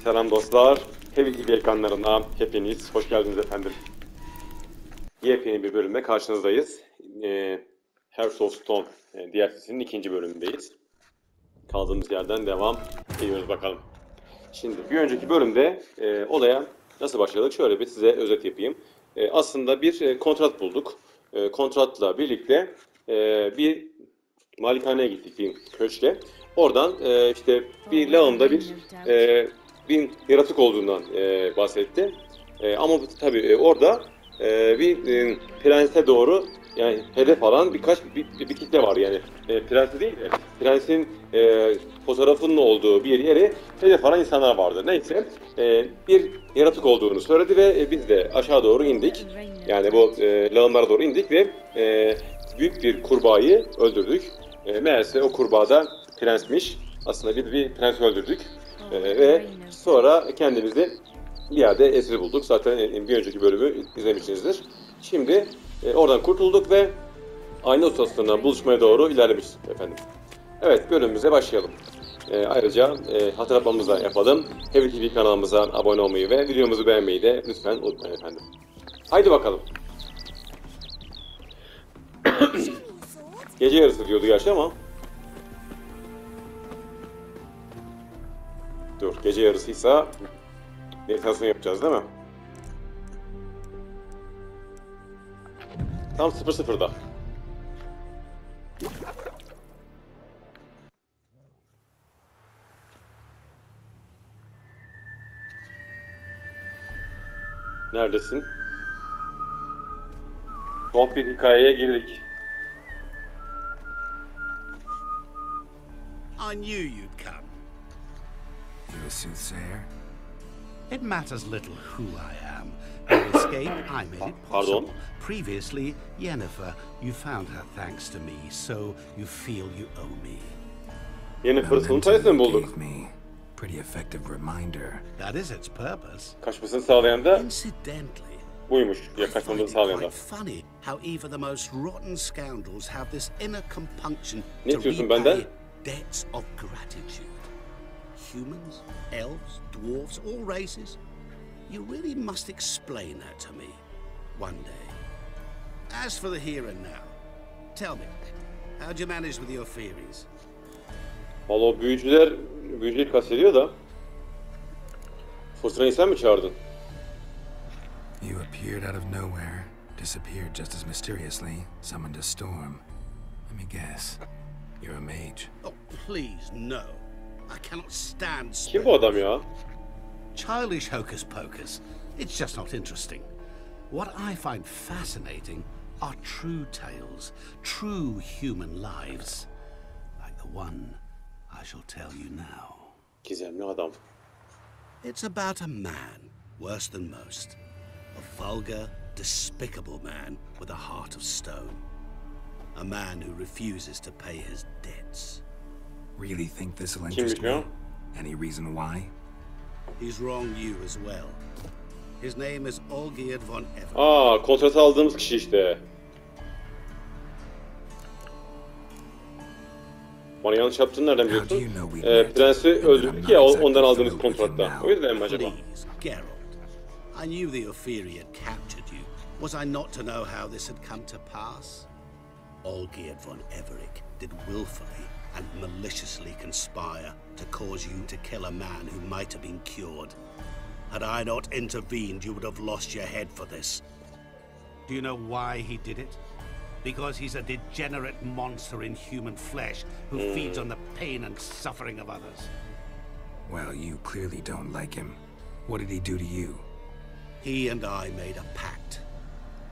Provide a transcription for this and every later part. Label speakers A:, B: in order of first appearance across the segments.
A: Selam dostlar, Heavy TV ekranlarına hepiniz hoş geldiniz efendim. Yepyeni bir bölümde karşınızdayız. Hearts of Stone DLC'sinin ikinci bölümündeyiz. Kaldığımız yerden devam ediyoruz bakalım. Şimdi bir önceki bölümde olaya nasıl başladık? Şöyle bir size özet yapayım. Aslında bir kontrat bulduk. Kontratla birlikte bir malikaneye gittik, bir köşke. Oradan işte bir lağımda bir yaratık olduğundan bahsetti. Ama tabii orada bir prense doğru, yani hedef alan bir kitle var yani. Prensi değil de prensin fotoğrafının olduğu bir yere hedef alan insanlar vardı. Neyse bir yaratık olduğunu söyledi ve biz de aşağı doğru indik. Yani bu lağımlara doğru indik ve büyük bir kurbağayı öldürdük. Meğerse o kurbağa da prensmiş. Aslında biz bir prens öldürdük. Ve sonra kendimizi bir yerde esir bulduk. Zaten bir önceki bölümü izlemişsinizdir. Şimdi oradan kurtulduk ve ayna ustasına buluşmaya doğru ilerlemişiz efendim. Evet, bölümümüze başlayalım. Ayrıca hatırlatmamızı da yapalım. Heavy TV kanalımıza abone olmayı ve videomuzu beğenmeyi de lütfen unutmayın efendim. Haydi bakalım. Gece yarısı diyordu gerçi ama. Dur, gece yarısıysa meditasyon yapacağız değil mi? Tam 00'da. Neredesin? Tuhaf bir hikayeye girdik.
B: I knew you'd come.
C: You a soothsayer?
B: It matters little who I am. Your escape, I made it possible. Previously, Yennefer, you found her thanks to me, so you feel you owe me.
A: Yennefer'ın son sayısını mı bulduk?
C: Pretty effective reminder.
B: That is its purpose.
A: Kaçmasını sağlayan da
B: Incidentally,
A: buymuş. Ya kaçmasını sağlayan da.
B: funny how even the most rotten scoundrels have this inner compunction
A: Ne
B: to
A: istiyorsun benden?
B: repay debts of gratitude. Humans, elves, dwarves, all races. You really must explain that to me one day. As for the here and now, tell me, how'd you manage with your theories?
A: Vallahi o büyücüleri kastediyor da. Fırtınayı sen mi çağırdın?
C: You appeared out of nowhere, disappeared just as mysteriously, summoned a storm. Let me guess, you're a mage.
B: Oh, please, no. I cannot stand spells.
A: Kim bu adam ya?
B: Childish hocus pocus. It's just not interesting. What I find fascinating are true tales, true human lives, like the one I shall tell you now.
A: Gizemli adam.
B: It's about a man, worse than most. A vulgar, despicable man with a heart of stone. A man who refuses to pay his debts.
C: Really think this'll interest me? Any reason why?
B: He's wronged you as well. His name is Olgierd von Everec'i.
A: Kontratı aldığımız kişi işte. Bana yanlış yaptığını nereden biliyorsun? Prensi öldürdük ya, ondan aldığımız kontratta. O yüzden mi acaba?
B: Please, Geralt. I knew the Ophiri had captured you. Was I not to know how this had come to pass? Olgierd von Everec did willfully and maliciously conspire to cause you to kill a man who might have been cured. Had I not intervened, you would have lost your head for this. Do you know why he did it? Because he's a degenerate monster in human flesh who feeds on the pain and suffering of others.
C: Well, you clearly don't like him. What did he do to you?
B: He and I made a pact.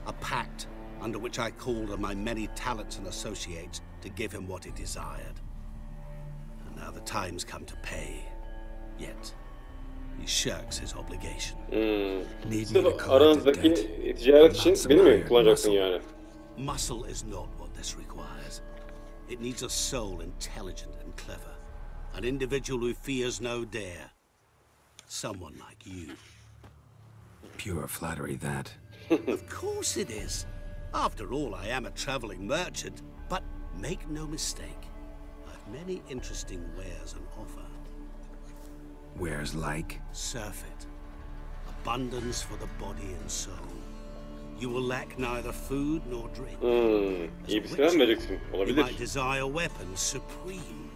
B: A pact under which I called on my many talents and associates to give him what he desired. And now the time's come to pay. Yet, he shirks his obligation.
A: Sırf aranızdaki ticaret için beni mi kullanacaksın yani?
B: Muscle is not what this requires. It needs a soul intelligent and clever. An individual who fears no dare. Someone like you.
C: pure flattery, that.
B: Of course it is. After all, I am a traveling merchant. But make no mistake, I've many interesting wares on offer.
C: Wares like?
B: Surfeit. Abundance for the body and soul. You will lack neither food nor drink.
A: İyi bir silah mı vereceksin?
B: You
A: Olabilir.
B: might desire weapons supreme.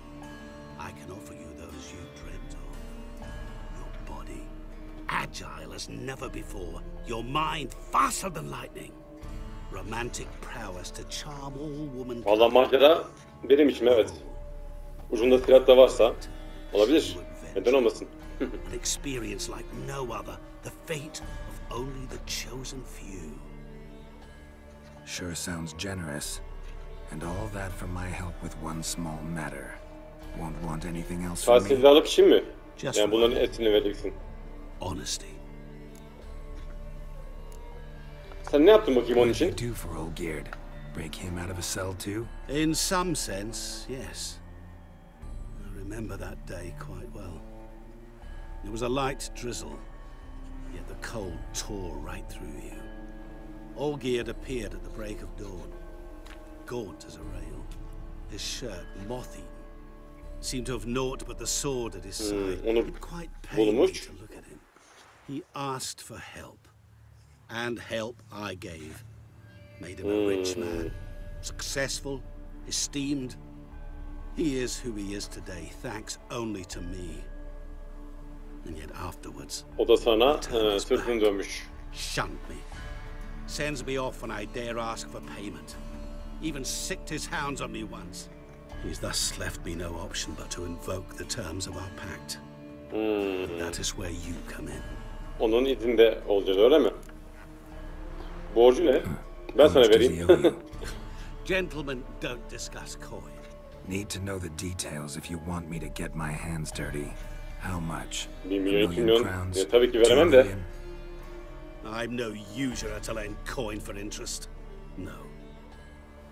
B: I can offer you those you dreamt of. Your body, agile as never before. Your mind, faster than lightning. Romantic prowess to charm all womankind.
A: Valla macera benim için, evet. Ucunda silah da varsa olabilir. Neden olmasın?
B: An experience like no other. The fate of only the chosen few.
C: Sure sounds generous. And all that for my help with one small matter. Won't want anything else from me.
A: Tahsilini alıp için mi?
B: Just
A: Yani bunların etini vereceksin.
B: Honesty.
A: Sen ne yaptın bakayım onun
C: What did
A: için?
C: you do for Olgierd? Break him out of a cell too?
B: In some sense, yes. I remember that day quite well. It was a light drizzle, yet the cold tore right through you. Olgierd appeared at the break of dawn, gaunt as a rail, his shirt moth-eaten. Seemed to have naught but the sword at his side.
A: Onu
B: It quite pained me
A: bulmuş.
B: to look at him. He asked for help, and help I gave. Made him a rich man, successful, esteemed. He is who he is today, thanks only to me. And yet afterwards,
A: O da sana sırtını dönmüş.
B: shunned me. Sends me off when I dare ask for payment. Even sicked his hounds on me once. He's thus left me no option but to invoke the terms of our pact. And that is where you come in.
A: Onun izinde olacağız, öyle mi? Borcu ne? Ben sana
C: How much does he
A: vereyim.
C: owe you?
B: Gentlemen don't discuss coin.
C: Need to know the details if you want me to get my hands dirty. How much?
A: 1 milyon, 2
C: million
A: milyon.
C: crowns?
A: Ya, tabii ki
C: 2
A: veremem de.
C: million?
B: I'm no usurer to lend coin for interest. No.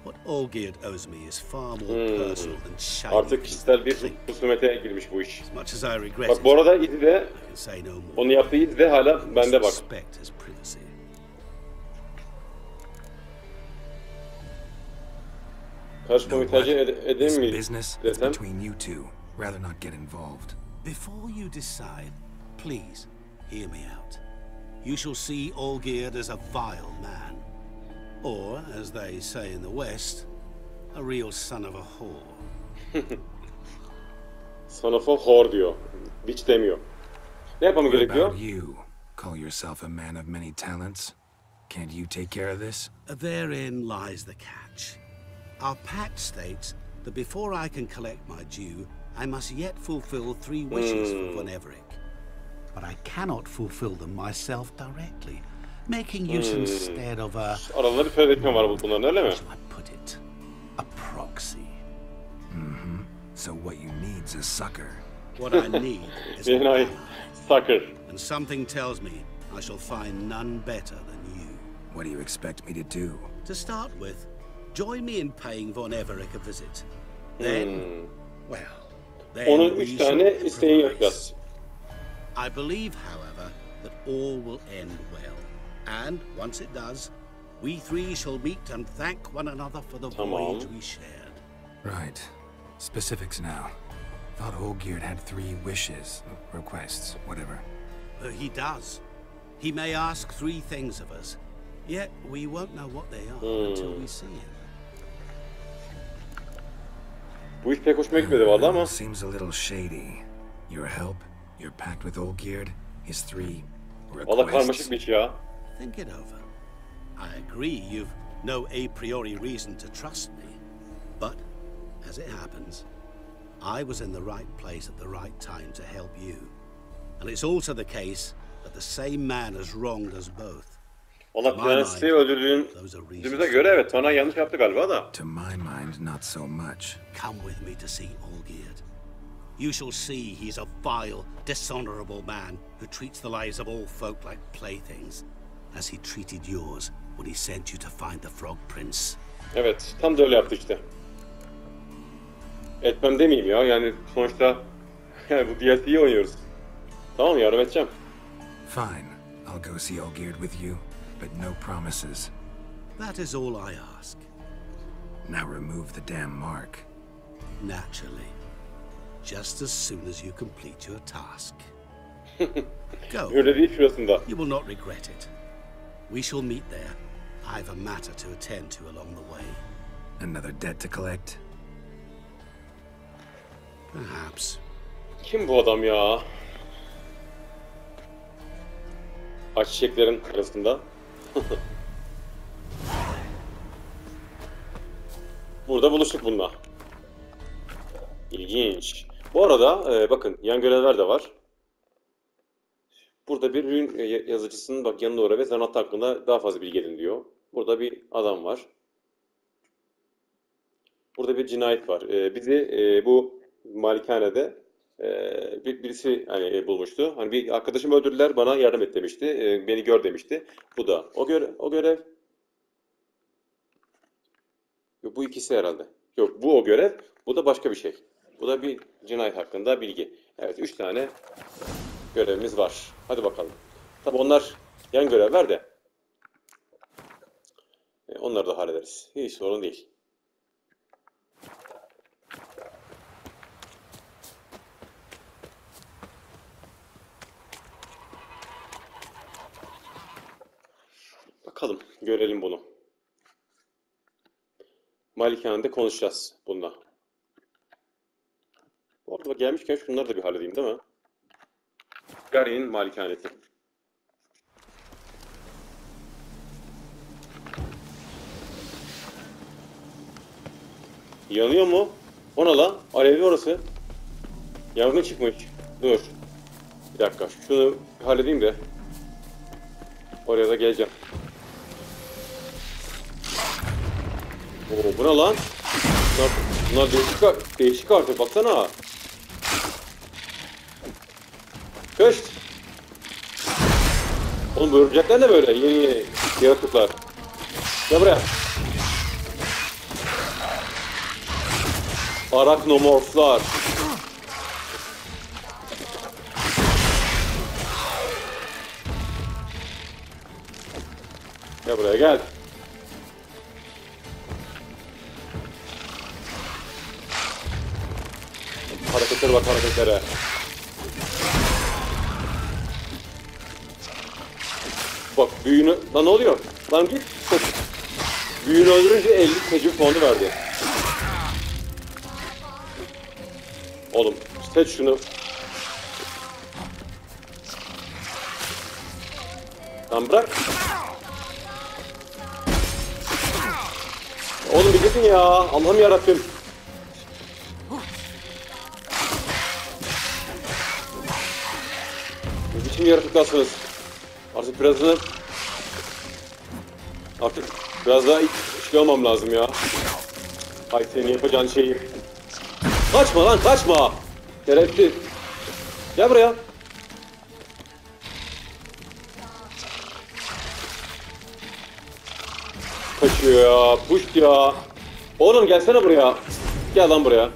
B: What Olgierd owes me is far more personal than shiny.
A: Artık kişisel bir husumete girmiş bu iş.
B: As much as I regret
A: Bak
B: it,
A: bu arada izi de,
B: I can say no more.
A: onun yaptığı izi de hala bende bak.
B: Respect his privacy.
A: Karışmamı tercih
C: This
A: edeyim mi
C: business is
A: desem?
C: between you two. Rather not get involved.
B: Before you decide, please hear me out. You shall see Olgierd as a vile man. Or, as they say in the West, a real son of a whore.
A: Son of a whore diyor. Bitch demiyor. Ne yapmamı
C: What
A: gerekiyor?
C: about you? Call yourself a man of many talents? Can't you take care of this?
B: Therein lies the catch. Our pact states that before I can collect my due, I must yet fulfill 3 wishes for von Everec. But I cannot fulfill them myself directly, making use instead of a...
A: Aralarında bir sözleşme var bunların, öyle mi?
B: How shall I put it? A proxy.
C: So what you need's a sucker.
B: What I need is
A: Bir
B: an
A: ay
B: ally,
A: sucker.
B: and something tells me I shall find none better than you.
C: What do you expect me to do?
B: To start with, join me in paying von Everec a visit. Then, well, then
A: Onun
B: we
A: 3
B: shall
A: tane isteğini
B: improvise.
A: yapacağız.
B: I believe, however, that all will end well. And once it does, we 3 shall meet and thank one another for the
A: Tamam.
B: voyage we shared.
C: Right. Specifics now. Thought Olgierd had 3 wishes, requests, whatever.
B: He does. He may ask 3 things of us, yet we won't know what they are until we see him.
A: Bu iş pek hoşuma gitmedi valla ama.
C: Seems a little shady. Your help, your pact with Olgierd, his 3
A: Valla
C: requests.
A: karmaşık bir iş ya.
B: Think it over. I agree you've no a priori reason to trust me. But, as it happens, I was in the right place at the right time to help you. And it's also the case that the same man has wronged us both.
A: Valla Prens'i öldürdüğümüze göre evet, bana yanlış yaptı galiba da.
C: To my mind, not so much.
B: Come with me to see Olgierd. You shall see he's a vile, dishonorable man who treats the lives of all folk like playthings, as he treated yours when he sent you to find the Frog Prince.
A: Evet, tam da öyle yaptı işte. Etmem demeyeyim ya, yani sonuçta yani bu DLC'yi oynuyoruz. Tamam, yardım edeceğim.
C: Fine. I'll go see Olgierd with you, but no promises.
B: That is all I ask.
C: Now remove the damn mark.
B: Naturally. Just as soon as you complete your task. Go.
A: Öyle değil şurasında.
B: You will not regret it. We shall meet there. I have a matter to attend to along the way.
C: Another debt to collect?
B: Perhaps.
A: Kim bu adam ya? Ayçiçeklerin arasında. Burada buluştuk bununla. İlginç. Bu arada bakın yan görevler de var. Burada bir ürün yazıcısının bak yanına uğra ve zanaat hakkında daha fazla bilgi edin diyor. Burada bir adam var. Burada bir cinayet var. Bizi bu malikanede birisi hani bulmuştu. Hani bir arkadaşımı öldürdüler, bana yardım et demişti. Beni gör demişti. Bu da o görev. Yok, bu ikisi herhalde. Yok, bu o görev. Bu da başka bir şey. Bu da bir cinayet hakkında bilgi. Evet, 3 tane görevimiz var. Hadi bakalım. Tabi onlar yan görevler de. Onları da hallederiz. Hiç sorun değil. Bakalım, görelim bunu. Malikanede konuşacağız bununla. Bu arada gelmişken şunları da bir halledeyim değil mi? Ciri'nin malikanesi. Yanıyor mu? Ona la. Alevli orası. Yangın çıkmış. Dur. Bir dakika. Şunu halledeyim de. Oraya da geleceğim. Oo, bu ne lan? Bunlar değişik artık. Baksana. Kış. Oğlum bu örümcekler ne böyle? Yeni yaratıklar. Gel buraya. Araknomorflar. Gel buraya gel. Hareketlere bak, hareketlere. Bak büyüğünü... Lan ne oluyor? Lan git. Büyüğünü öldürünce 50 tecrübe puanı verdi. Oğlum seç şunu. Lan bırak. Oğlum bir gidin ya. Allah'ım yarabbim. Ne biçim yaratıklarsınız? Artık biraz daha işli olmam lazım ya. Ay senin yapacağın şeyi. Kaçma lan, kaçma. Şerefsiz. Gel buraya. Kaçıyor ya, puşt ya. Oğlum gelsene buraya. Gel lan buraya.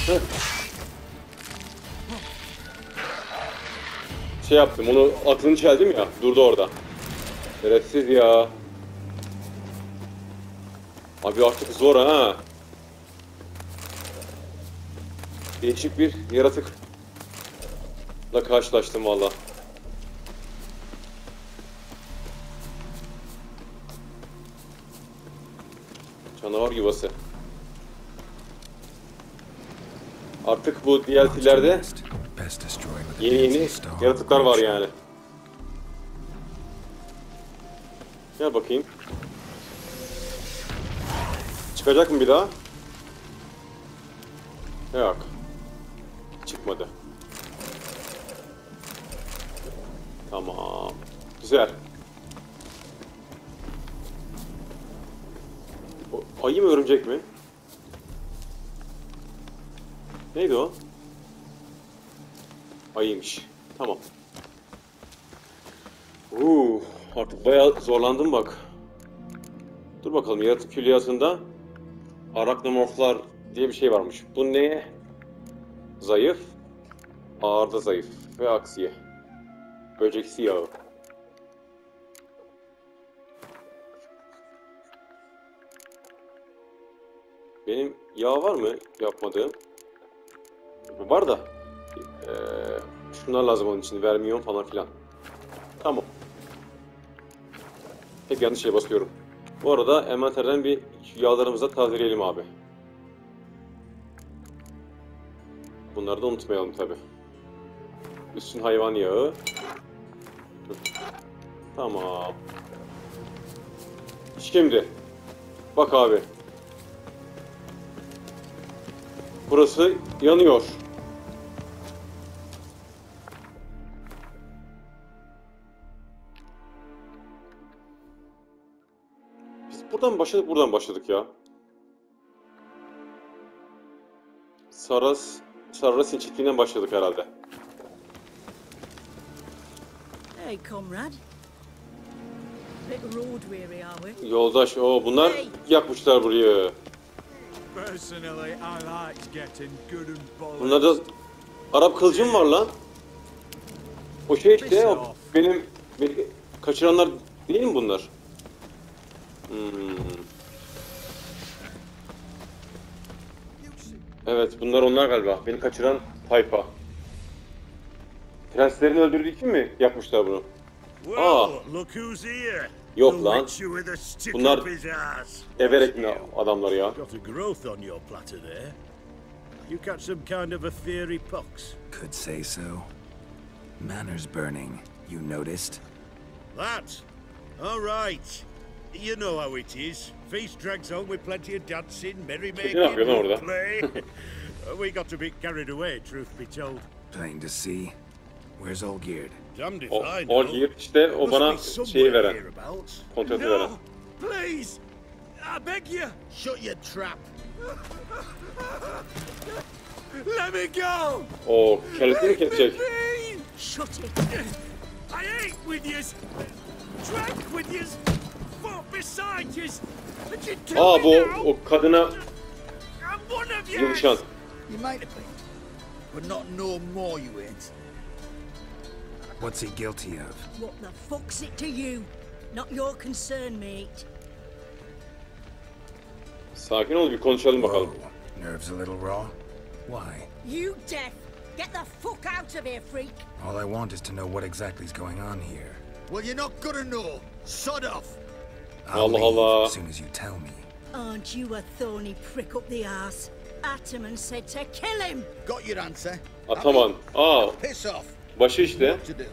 A: Heh. Şey yaptım, onu atını çeldim ya, durdu orada. Şerefsiz ya. Abi artık zor ha. Değişik bir yaratıkla karşılaştım valla. Canavar yuvası. Artık bu DLC'lerde yeni yaratıklar var yani. Gel bakayım. Çıkacak mı bir daha? Yok. Çıkmadı. Tamam. Güzel. O, ayı mı örümcek mi? Neydi o? Ayıymış. Tamam. Artık bayağı zorlandım bak. Dur bakalım, yaratık külliyatında araknomorflar diye bir şey varmış. Bu neye zayıf? Ağırda zayıf ve aksiye. Böceksi yağı. Benim yağ var mı yapmadığım? Var da. Şunlar lazım onun için. Vermiyon falan filan. Tamam. Hep yanlış şeye basıyorum. Bu arada envanterden bir yağlarımızı da tazeleyelim abi. Bunları da unutmayalım tabi. Üstün hayvan yağı. Tamam. Şimdi. Bak abi. Burası yanıyor. Biz buradan başladık ya. Sarras'ın çiftliğinden başladık herhalde.
D: Hey, comrade. Bit road weary, are we?
A: Yoldaş, bunlar yakmışlar burayı. Bunlarda Arap kılıcım var lan. O şey işte, beni kaçıranlar değil mi bunlar? Evet, bunlar onlar galiba. Beni kaçıran tayfa. Prenslerini öldürdüğü için mi yapmışlar bunu? Yok lan. Bunlar Everec'in adamları ya.
B: Got a growth on your platter there. You got some kind of a theory, Pox?
C: Could say so. Manor's burning. You noticed?
B: That? All right. You know how it is. Feast drags on with plenty of dancing, merrymaking, play. We got a bit carried away, truth be told.
C: Plain to see. Where's Olgierd?
B: Damned if I know.
A: Olgierd işte o bana şeyi veren. Kontratı veren.
B: Please! I beg you! Shut your trap! Let me go!
A: O kellesini mi kesecek?
D: Shut it!
B: I ate with yous! Drank with yous! Fought beside yous! And you kill
A: Bu
B: me now!
A: o kadına
B: I'm one of yous!
A: yumuşan.
E: You might have been, but not no more you ain't.
C: What's he guilty of?
D: What the fuck's it to you? Not your concern, mate.
A: Sakin ol, bir konuşalım bakalım.
C: Whoa. Nerves a little raw? Why?
D: You deaf! Get the fuck out of here, freak!
C: All I want is to know what exactly is going on here.
E: Well, you're not gonna know. Sod off.
C: I'll
A: Allah
C: leave
A: Allah.
C: as soon as you tell me.
D: Aren't you a thorny prick up the arse? Ataman said to kill him!
E: Got your answer.
A: Ataman.
E: Piss off.
A: Başı işte.
E: What to do?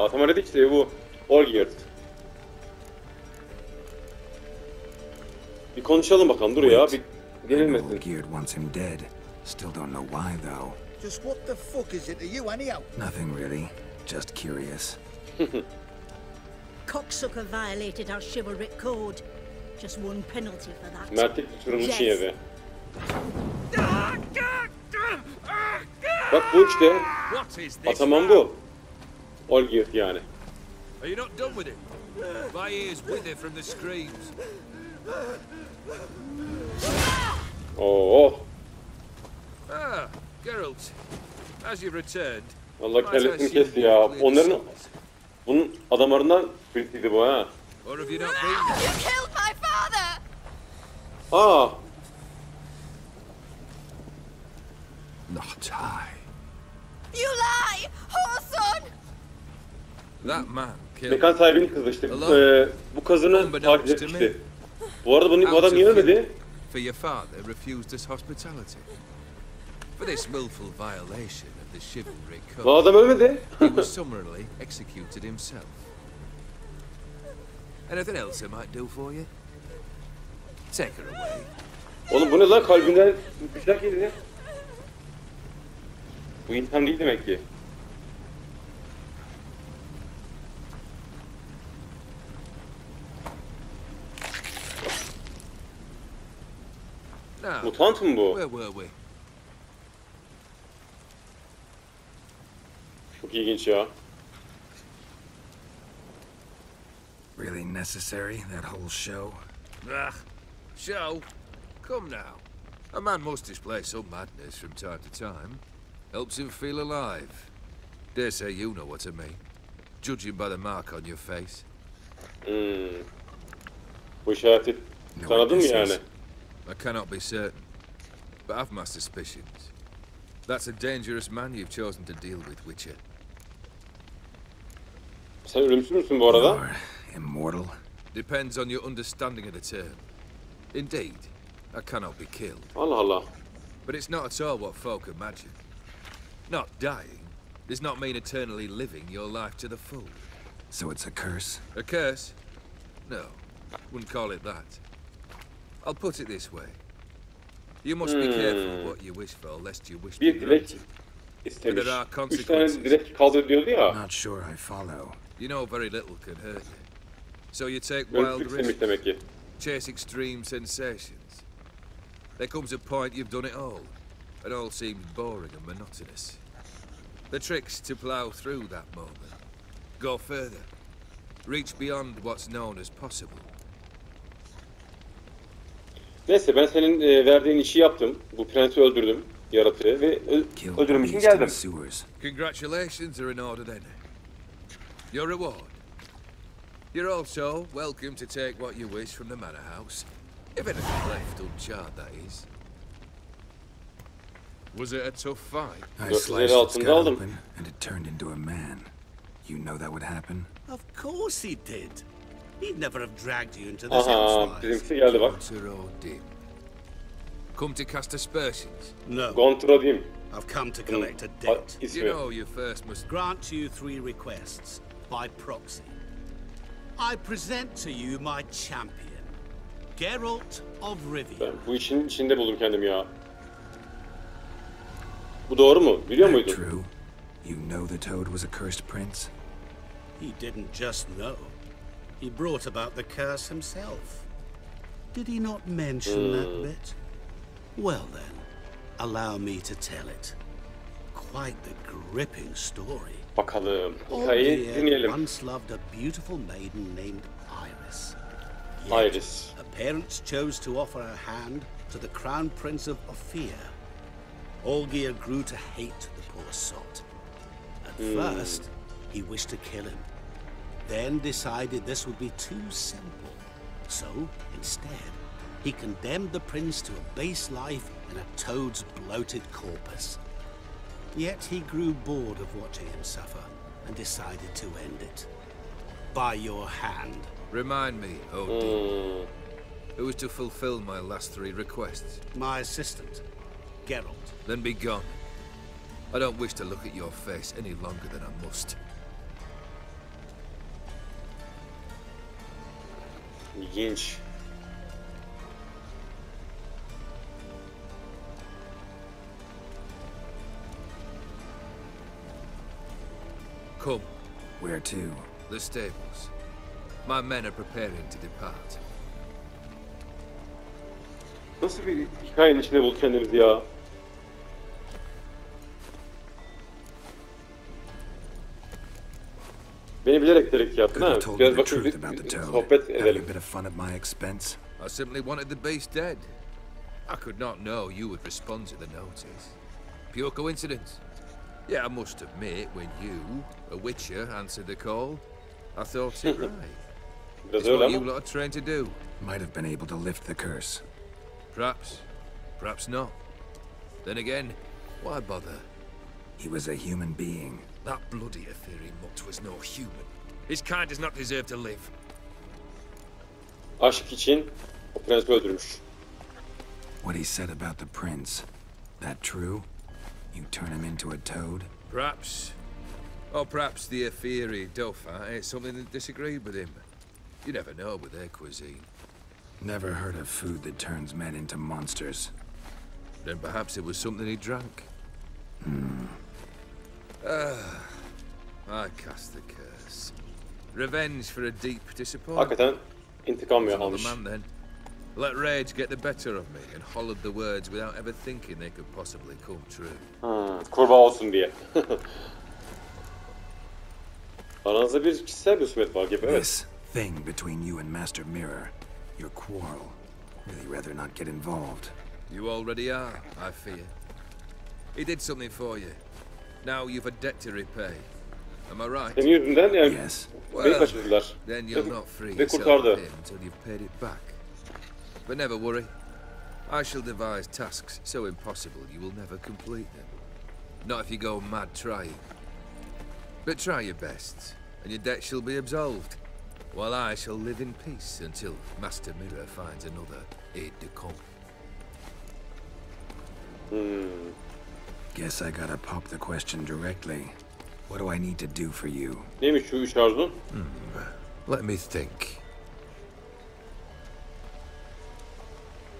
A: Ataman dedi işte bu Olgierd. Bir konuşalım bakalım, dur ya, bir denilmesin.
C: Olgierd wants him dead. Still don't know why though.
E: Just what the fuck is it to you anyhow?
C: Nothing really. Just curious.
D: Cocksucker violated our chivalric code. Just one penalty for that.
A: Mertlik tuturumu çiğnedi. Bak bu işte. Ataman bu. Olgierd yani.
F: Are you not done with it? My ears wither from the screams. Geralt, as you returned.
A: Allah kellesini kesti ya. Onların, bunun adamlarından birisiydi bu ha.
F: Or have you not been?
G: You killed my father!
C: Not I.
G: You lie! Whoreson!
F: That man killed.
A: Mekan sahibinin kızı işte. Bu kazını takip etmişti. Bu arada bu adam niye ölmedi?
F: For your father refused us hospitality. For this willful violation of the chivalry
A: Bu
F: code,
A: adam ölmedi.
F: he was summarily executed himself. Anything else I might do for you? Take her away.
A: Oğlum bu ne lan, kalbinden bir şeyler geldi. Bu insan değil demek ki.
F: Now,
A: Mutant mı bu?
F: where were we?
A: Çok ilginç ya.
C: Really necessary, that whole show?
F: Ugh. Show? Come now. A man must display some madness from time to time. Helps him feel alive. Dare say you know what I mean. Judging by the mark on your face.
A: Bu işareti tanıdın mı yani?
F: I cannot be certain, but I've my suspicions. That's a dangerous man you've chosen to deal with, Witcher.
A: Sen ölümsüz müsün bu arada?
C: You're immortal?
F: Depends on your understanding of the term. Indeed, I cannot be killed.
A: Allah Allah.
F: But it's not at all what folk imagine. Not dying does not mean eternally living your life to the full.
C: So it's a curse?
F: A curse? No, wouldn't call it that. I'll put it this way. You must be careful what you wish for, lest you wish to
A: Bir
F: be
A: dilek
F: granted.
A: istemiş.
F: There are
A: 3 tane
F: consequences.
A: dilek kaldır diyordu ya.
C: Not sure I follow.
F: You know very little can hurt you. So you take
A: Ölümsüzlük
F: wild
A: istemiş
F: risks,
A: demek ki.
F: chase extreme sensations. There comes a point you've done it all, and all seems boring and monotonous. The trick's to plough through that moment. Go further. Reach beyond what's known as possible.
A: Neyse ben senin verdiğin işi yaptım. Bu prensi öldürdüm. Yaratığı ve
C: Killed
A: öldürüm
C: the
A: için
C: beast in the
A: geldim.
C: sewers.
F: Congratulations are in order then. Your reward. You're also welcome to take what you wish from the manor house. If anything left uncharred, that is. Was it a tough fight?
C: I
A: Dört
C: sliced its
A: altında
C: gut
A: aldım.
C: open and it turned into a man. You know that would happen?
B: Of course he did. He'd never have dragged you into this
A: Aha
B: hellfire.
A: bizimkisi geldi bak.
F: Hunter or dim? Come to cast aspersions.
B: No,
A: Gontra diyeyim.
B: I've come to collect a debt.
F: You
A: İsmi.
F: know you first must...
B: Grant you 3 requests by proxy. I present to you my champion, Geralt of Rivia.
A: Ben bu işin içinde buldum kendimi ya. Bu doğru mu? Biliyor
C: That
A: muydun?
C: true? You know the Toad was a cursed prince?
B: He didn't just know. He brought about the curse himself. Did he not mention that bit? Well then, allow me to tell it. Quite the gripping story.
A: Bakalım. Hikayeyi
B: Olgierd
A: dinleyelim.
B: once loved a beautiful maiden named Iris.
A: Iris.
B: Her parents chose to offer her hand to the crown prince of Ophir. Olgierd grew to hate the poor sot. At first, he wished to kill him. Then decided this would be too simple. So, instead, he condemned the prince to a base life in a toad's bloated corpus. Yet he grew bored of watching him suffer and decided to end it. By your hand.
F: Remind me, Odin, who is to fulfill my last 3 requests?
B: My assistant, Geralt.
F: Then be gone. I don't wish to look at your face any longer than I must.
A: İlginç.
F: Come,
C: Where to?
F: the stables. My men are preparing to depart.
A: Nasıl bir hikayenin içinde bulduk kendimizi ya? Beni bilerek direkt yaptın
C: Could
A: ha?
C: have told me
A: Biraz
C: the
A: bakın
C: truth about the
A: bir
C: Toad.
A: sohbet
C: Having a
A: edelim.
C: bit of fun at my expense.
F: I simply wanted the beast dead. I could not know you would respond to the notice. Pure coincidence. Yeah, I must admit, when you, a witcher, answered the call, I thought it right.
A: Biraz
F: It's
A: öyle
F: what you
A: ama.
F: lot are trained to do.
C: Might have been able to lift the curse.
F: Perhaps. Perhaps not. Then again, why bother?
C: He was a human being.
F: That bloody ethereal mutt was no human. His kind does not deserve to live.
A: Aşk için o prensi öldürmüş.
C: What he said about the prince, that true? You turn him into a toad?
F: Perhaps. Or perhaps the ethereal dauphin ate something that disagreed with him. You never know with their cuisine.
C: Never heard of food that turns men into monsters.
F: Then perhaps it was something he drank. I cast the curse. Revenge for a deep disappointment.
A: Hakikaten intikam
F: I'm the
A: almış.
F: man then. Let rage get the better of me and hollowed the words without ever thinking they could possibly come true.
A: Kurbağa olsun diye. Aranızda bir kişisel bir husumet var gibi, evet.
C: This thing between you and Master Mirror, your quarrel. Really rather not get involved.
F: You already are, I fear. He did something for you. Now you've a debt to repay. Am I right?
A: Senin yüzünden yani
C: Yes.
A: beni kaçırdılar.
F: Then you'll not free
A: Ve
F: yourself
A: kurtardı.
F: of him until you've paid it back. But never worry. I shall devise tasks so impossible you will never complete them. Not if you go mad trying. But try your best, and your debt shall be absolved, while I shall live in peace until Master Mirror finds another aide-de-camp.
C: Guess I gotta pop the question directly. What do I need to do for you?
A: Neymiş şu üç arzun?
F: Let me think.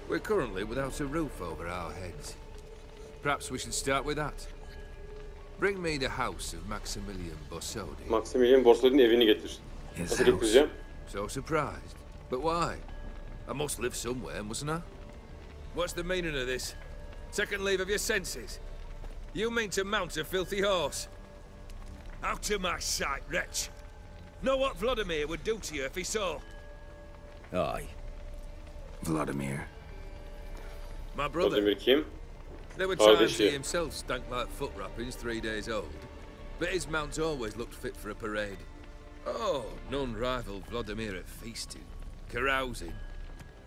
F: We're currently without a roof over our heads. Perhaps we should start with that. Bring me the house of Maximilian Borsodi.
A: Maximilian Borsodi'nin evini getir.
C: His
A: Nasıl
C: house.
A: getireceğim?
F: So surprised. But why? I must live somewhere, mustn't I? What's the meaning of this? Second leave of your senses? You mean to mount a filthy horse? Out of my sight, wretch! Know what Vladimir would do to you if he saw?
E: Aye.
C: Vladimir.
F: My brother.
A: Vladimir kim?
F: There were times
A: Kardeşi.
F: he himself stank like foot wrappings 3 days old, but his mount always looked fit for a parade. Oh, none rivaled Vladimir at feasting, carousing.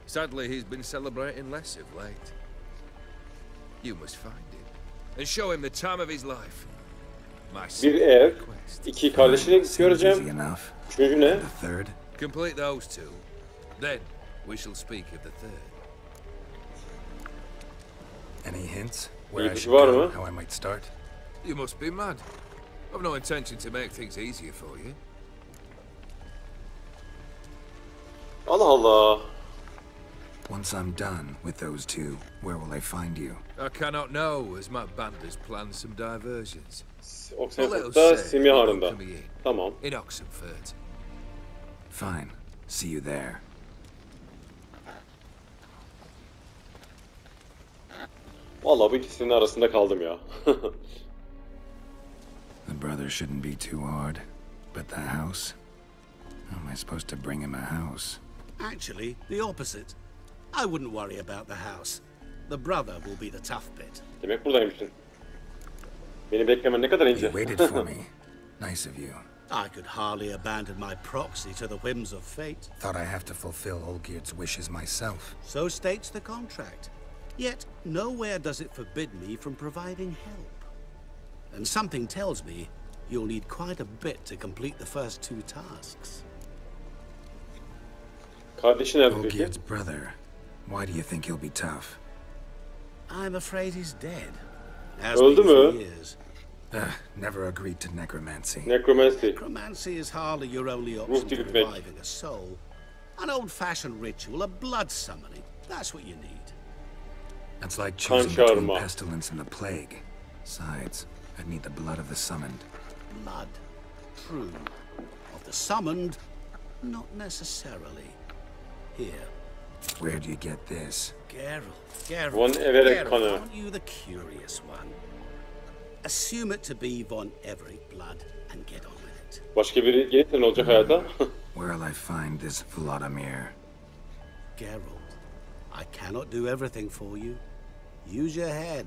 F: Sadly, he's been celebrating less of late. You must find him and show him the time of his life. My
A: Bir ev,
F: request.
A: 2 kardeşini
C: Seems easy
A: göreceğim.
C: enough.
A: Üçüncü ne?
C: The third?
F: Complete those two, then we shall speak of the third.
C: Any hints? Where I
A: İpucu
C: should
A: var
C: go?
A: mı?
C: How I might start?
F: You must be mad. I've no intention to make things easier for you.
A: Allah Allah.
C: Once I'm done with those two, where will I find you?
F: I cannot know, as my band has planned some diversions.
A: Oxenford'da Simya Harı'nda. Tamam.
F: In Oxenford.
C: Fine. See you there.
A: Vallahi bu ikisinin arasında kaldım ya.
C: The brother shouldn't be too hard. But the house? How am I supposed to bring him a house?
B: Actually, the opposite. I wouldn't worry about the house. The brother will be the tough bit.
A: Demek buradaymışsın. Beni beklemen ne kadar
C: You
A: ince.
C: waited for me. Nice of you.
B: I could hardly abandon my proxy to the whims of fate.
C: Thought I have to fulfill Olgierd's wishes myself.
B: So states the contract. Yet, nowhere does it forbid me from providing help. And something tells me you'll need quite a bit to complete the first 2 tasks.
A: Kardeşi nerede peki?
C: Olgierd's brother. Why do you think he'll be tough?
B: I'm afraid he's dead. Has
A: Öldü
B: been for
A: mü?
B: years.
C: Never agreed to necromancy.
A: Necromancy.
B: Necromancy is hardly your only option to
A: diriltmek.
B: reviving a soul. An old-fashioned ritual, a blood summoning. That's what you need.
C: That's like choosing between
A: çağırma.
C: pestilence and the plague. Besides, I'd need the blood of the summoned.
B: Blood. True. Of the summoned, not necessarily. Here.
C: Where do you get this?
B: Geralt.
A: Von Everec
B: Geralt,
A: kanı.
B: aren't you the curious one? Assume it to be Von Everec blood and get on with it.
A: Başka biri gelirse ne olacak hayata?
C: Where'll I find this Vladimir?
B: Geralt, I cannot do everything for you. Use your head.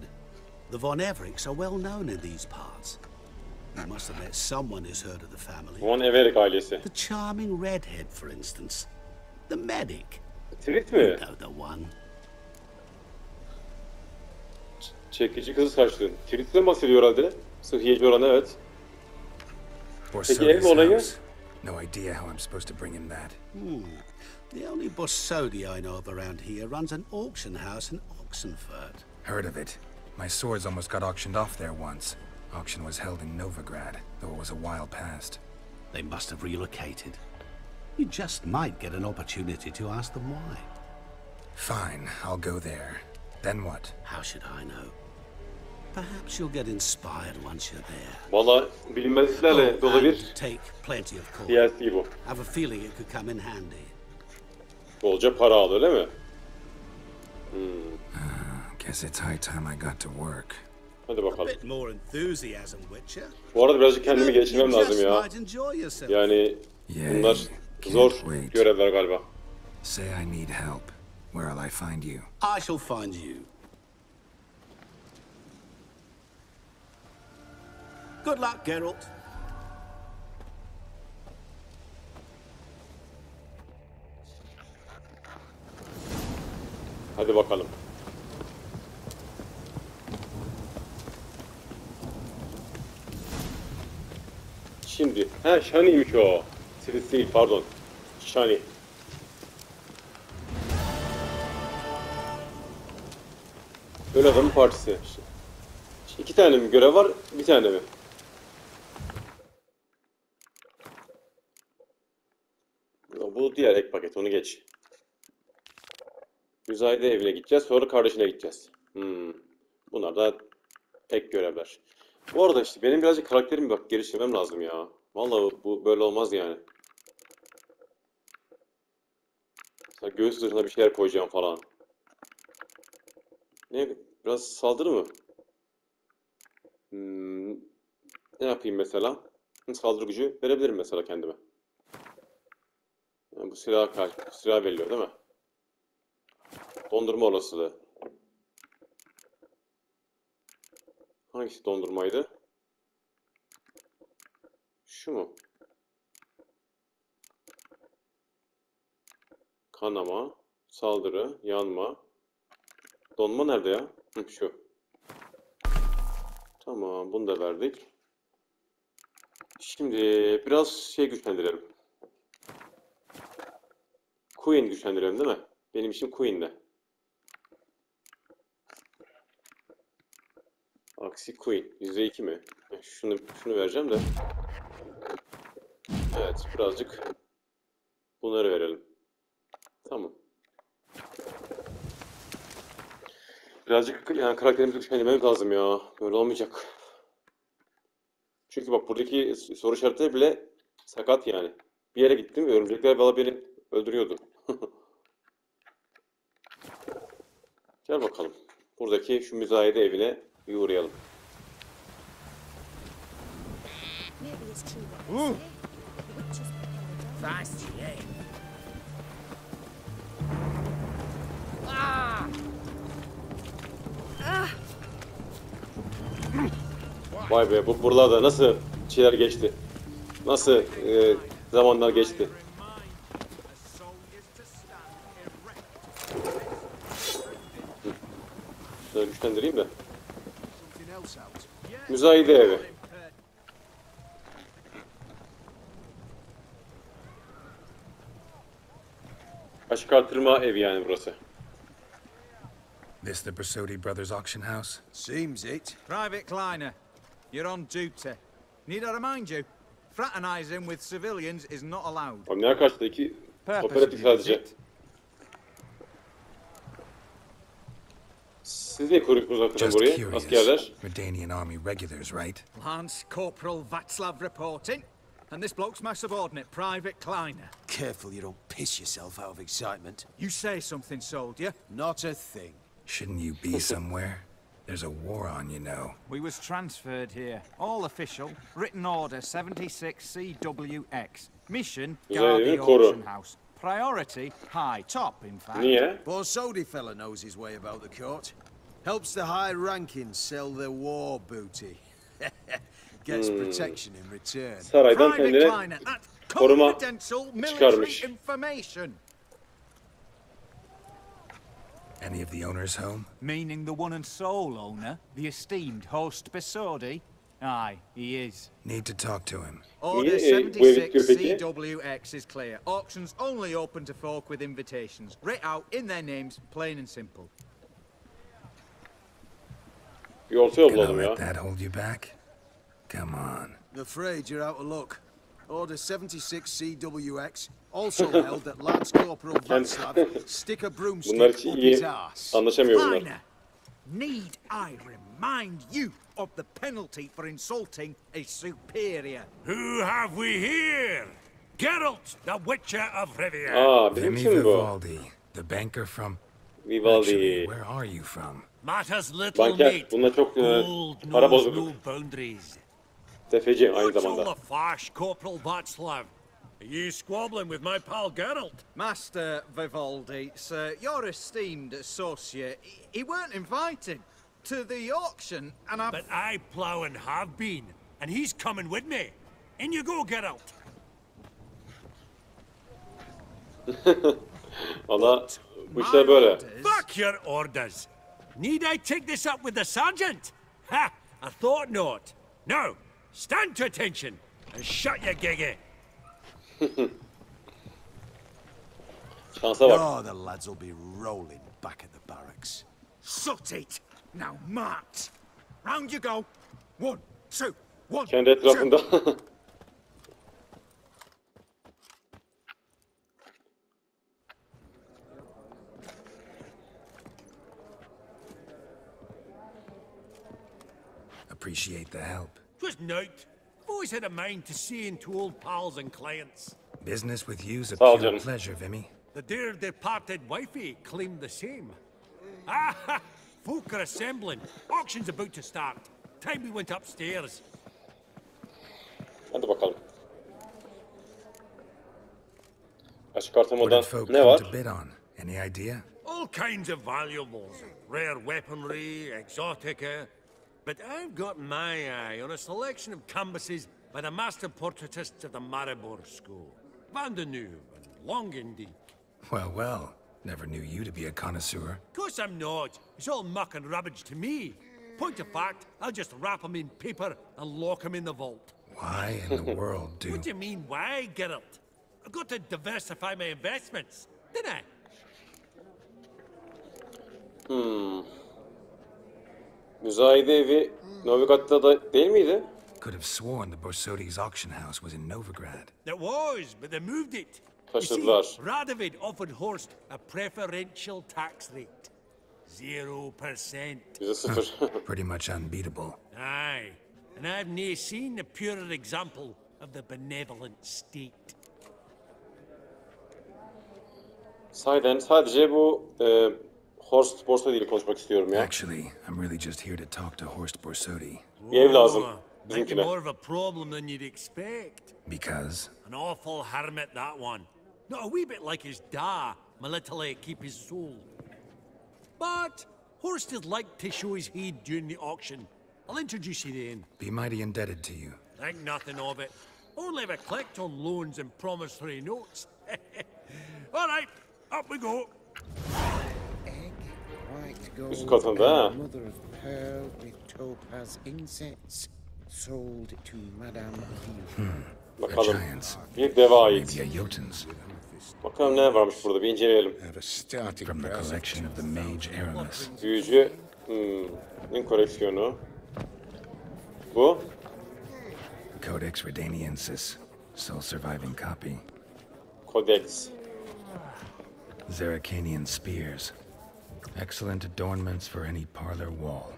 B: The Von Everecs are well known in these parts. You must have met someone who's heard of the family.
A: Von Everec ailesi.
B: The charming redhead, for instance. The medic.
A: Trit
B: You
A: mi?
B: know the one.
A: Çekici kızı saçlı. Trit'ten bahsediyor herhalde. Sıhhiyeci olan evet.
C: Borsodi's
A: olayı?
C: house. No idea how I'm supposed to bring him that.
B: The only Borsodi I know of around here runs an auction house in Oxenford.
C: Heard of it. My swords almost got auctioned off there once. Auction was held in Novigrad, though it was a while past.
B: They must have relocated. You just might get an opportunity to ask them why.
C: Fine, I'll go there. Then what?
B: How should I know? Perhaps you'll get inspired once you're there.
A: Valla bilinmezliklerle dolu
B: and
A: bir
B: take plenty of coin.
A: DLC bu.
B: Have a feeling it could come in handy.
A: Bolca para alıyor değil mi?
C: Guess it's high time I got to work.
A: Hadi
B: A
A: bakalım.
B: bit more enthusiasm, Witcher.
A: Bu arada birazcık kendimi
B: You
A: geliştirmem lazım
B: just
A: ya.
B: might enjoy yourself.
A: Yani
C: Yay.
A: bunlar zor
C: Can't wait.
A: görevler galiba.
C: Say I need help. Where'll I find you?
B: I shall find you. Good luck, Geralt.
A: Hadi bakalım. Şimdi, Shani'ymiş o. Siri değil, pardon. Shani. Öyle adamın partisi. İki tane mi görev var, bir tane mi? Bu diğer ek paket, onu geç. Müzayede evine gideceğiz, sonra kardeşine gideceğiz. Bunlar da tek görevler. Bu arada işte benim birazcık karakterimi bak geliştirmem lazım ya. Vallahi bu böyle olmaz yani. Mesela göğüs zırhına bir şeyler koyacağım falan. Ne? Biraz saldırı mı? Ne yapayım mesela? Saldırı gücü verebilirim mesela kendime. Yani bu silah veriliyor değil mi? Dondurma olasılığı. Hangisi dondurmaydı? Şu mu? Kanama, saldırı, yanma. Donma nerede ya? Şu. Tamam, bunu da verdik. Şimdi biraz şey güçlendirelim. Queen güçlendirelim değil mi? Benim işim Queen'de. Aksi Queen. %2 mi? Şunu vereceğim de. Evet, birazcık bunları verelim. Tamam. Birazcık yani karakterimizi güçlendirmemiz lazım ya. Böyle olmayacak. Çünkü bak buradaki soru işaretleri bile sakat yani. Bir yere gittim ve örümcekler valla beni öldürüyordu. Gel bakalım. Buradaki şu müzayede evine bir uğrayalım. Vay be bu buralarda nasıl şeyler geçti. Nasıl zamanlar geçti. Şöyle güçlendireyim de. Müzayede evi. Açık artırma evi yani burası.
C: This the Bersodi Brothers auction house?
E: Seems it.
H: Private Kleiner, you're on duty. Need I remind you, fraternizing with civilians is not allowed.
A: Abi ne kaçtı iki operatif sadece. Siz niye kuruyorsunuz hakikaten
C: Just
A: buraya?
C: curious.
A: Askerler.
C: Redanian army regulars, right?
H: Lance Corporal Václav reporting, and this bloke's my subordinate, Private Kleiner.
E: Careful you don't piss yourself out of excitement.
H: You say something, soldier?
E: Not a thing.
C: Shouldn't you be somewhere? There's a war on, you know.
H: We was transferred here. All official. Written order 76 CWX. Mission, guard the auction house. Priority, high top, in fact.
A: Niye?
E: Borsodi fella knows his way about the court. Helps the high rankings sell their war booty. Gets protection in return.
A: Saraydan
H: Private
A: kendine
H: Kleiner, that's
A: koruma
H: confidential military
A: çıkarmış.
H: information.
C: Any of the owners home?
H: Meaning the one and sole owner, the esteemed host Bersodi? Aye, he is.
C: Need to talk to him.
H: Order
A: bu evi tutuyor
H: 76
A: peki?
H: CWX is clear. Auctions only open to folk with invitations. Writ out in their names, plain and simple.
A: Bir orta
C: Gonna
A: yolladım
C: let
A: ya.
C: that hold you back? Come on.
E: Afraid you're out of luck. Order 76 CWX, also held that Lance Corporal Václav stick a
A: Bunlar
E: broomstick
A: için
E: up his
A: iyi
E: arse.
A: anlaşamıyor bunlar.
H: Kleiner, need I remind you of the penalty for insulting a superior?
I: Who have we here? Geralt, the Witcher of Rivia.
A: Aa bizim
C: Vimy
A: için bu.
C: Vivaldi, the banker from... Actually,
A: Vivaldi.
C: where are you from?
I: Matters little,
A: Banker.
I: mate.
A: Bunlar çok
I: Gold
A: para
I: knows
A: bozukluğu.
I: no boundaries.
A: Tefeci aynı
I: What's all
A: zamanda.
I: the fash, Corporal Václav? Are you squabbling with my pal Geralt?
H: Master Vivaldi, sir, your esteemed associate, he weren't invited to the auction, and
I: But I plough and have been. and he's coming with me. In you go, Geralt.
A: Valla bu işler böyle.
I: Fuck your orders. Need I take this up with the sergeant? Ha! I thought not. No, stand to attention and shut your giggy.
A: Şansa bak.
E: Oh, the lads will be rolling back at the barracks.
H: Sut it! Now march! Round you go! 1, 2, 1,
A: Kendi etrafında.
C: Appreciate the help.
I: Twas nought. I've always had a mind to see into old pals and clients.
C: Business with you's a
A: Sağ ol
C: pure
A: canım.
C: pleasure, Vimy.
I: The dear departed wifey claimed the same. Ah, folk are assembling. Auction's about to start. Time we went upstairs.
A: Hadi bakalım. Açık
C: What
A: artırmadan
C: did folk
A: ne
C: come
A: var?
C: to bid on? Any idea?
I: All kinds of valuables. Rare weaponry, exotica. But I've got my eye on a selection of canvases by the master portraitists of the Maribor School. Van de Nieuw and Longendijk.
C: Well, well. Never knew you to be a connoisseur.
I: Of course I'm not. It's all muck and rubbish to me. Point of fact, I'll just wrap them in paper and lock them in the vault.
C: Why in the world do...
I: What do you mean, why, Geralt? I've got to diversify my investments, didn't I?
A: Müzayede evi Novigad'da da değil miydi?
C: Could have sworn the Borsodi's auction house was in Novigrad.
I: It was, but they moved it.
A: Taşıdılar.
I: Radovid offered Horst a preferential tax rate. 0%.
A: Bize 0.
C: Pretty much unbeatable.
I: Aye, and I've never seen a purer example of the benevolent state.
A: Sahiden sadece bu Horst Borsa ile konuşmak istiyorum ya.
C: Actually, I'm really just here to talk to Horst Borsodi.
A: Bir ev lazım
I: Might be
A: bizimkine.
I: more of a problem than you'd expect.
C: Because?
I: An awful hermit, that one. Not a wee bit like his da, my little keep his soul. But Horst would like to show his head during the auction. I'll introduce you then.
C: Be mighty indebted to you.
I: Think nothing of it. Only ever collect on loans and promissory notes. All right, up we go.
A: Üst katında ha.
J: Mother of pearl with topaz insets sold to Madame Ville.
C: A
A: Bakalım.
C: giant's.
A: Bir deva ait.
C: Maybe a Jotun's.
A: Bakalım ne varmış burada, bir inceleyelim.
J: Have a starting
C: From the
J: price of
C: collection of the mage Aramis.
A: Büyücü koleksiyonu. Bu.
C: Codex Redaniensis. Sole surviving copy.
A: Codex.
C: Zeracanian spears. Excellent adornments for any parlor wall.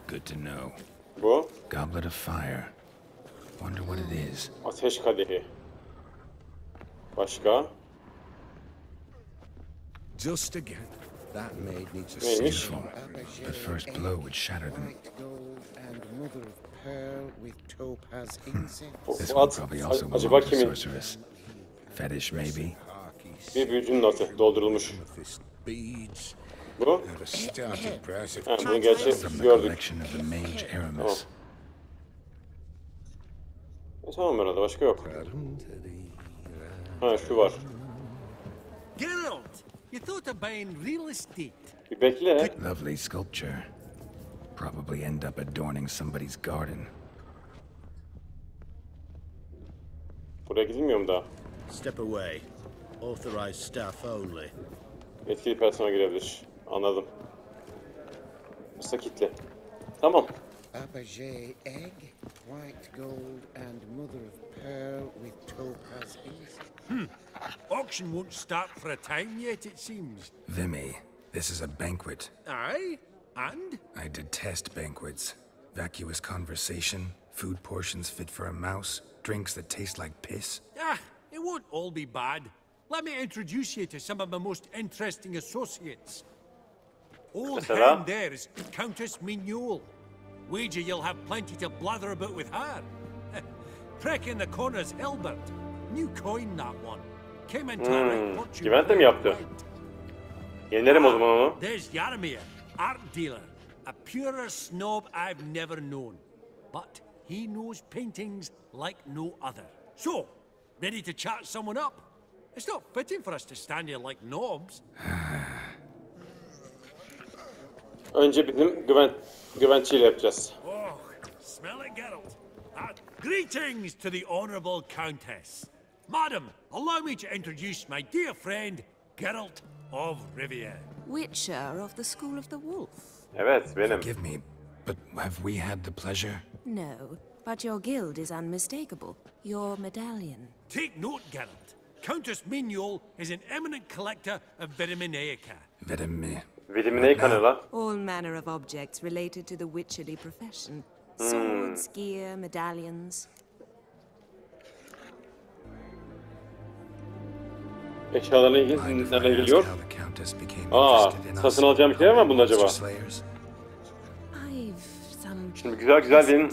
C: Good to know.
A: Bu.
C: Goblet of fire. Wonder what it is.
A: Ateş kadehi. Başka.
J: just again. That maid needs a
A: Neymiş?
C: Beautiful. The first blow would shatter them.
J: white gold and mother of pearl with topaz incense.
C: This
A: Bu
C: one
A: at
C: probably also
A: acaba
C: belongs to
A: kimin?
C: sorceress. Fetish, maybe.
A: Bir büyücünün atı doldurulmuş.
J: Beads
A: Bu.
J: at a starting price of
A: Ha, bunu gerçi
C: From the
A: gördük.
C: collection of the mage Aramis.
A: Tamam herhalde, başka yok. Ha, şu var.
I: Geralt, you thought of buying real estate.
A: Bir bekle.
C: Lovely sculpture. Probably end up adorning somebody's garden.
A: Buraya gidilmiyor mu daha?
B: Step away. Authorized staff only.
A: Yetkili personel girebilir. Anladım. Burası kilitli. Tamam.
J: Abaget egg, white gold and mother of pearl with topaz incense.
I: Auction won't start for a time yet, it seems.
C: Vimy, this is a banquet.
I: Aye, and?
C: I detest banquets. Vacuous conversation, food portions fit for a mouse, drinks that taste like piss.
I: Ah, it won't all be bad. Let me introduce you to some of my most interesting associates. Old
A: Mesela?
I: hand there is Countess Mignole. Wager you'll have plenty to blather about with her. Prick in the corner's Hilbert. New coin, that one. Came into a right fortune.
A: Güvente mi yaptı? Yenilerim o zaman onu.
I: There's Jaromir, art dealer. A purer snob I've never known. But he knows paintings like no other. So, ready to chat someone up? It's not fitting for us to stand here like knobs.
A: Önce bizim güvençiyle yapacağız.
I: Oh, smell it, Geralt. Greetings to the Honourable Countess. Madam, allow me to introduce my dear friend, Geralt of Rivia.
K: Witcher of the School of the Wolf.
A: Evet, benim.
C: Forgive me, but have we had the pleasure?
K: No, but your guild is unmistakable. Your medallion.
I: Take note, Geralt. Countess Mignol is an eminent collector of vitaminaica.
A: Vitaminaica ne lan?
K: All manner of objects related to the witcherly profession. Swords, gear, medallions.
A: Eşyalarla ilgili nereden geliyor? Satın alacağım bir şey var mı bunun acaba? Şimdi güzel benim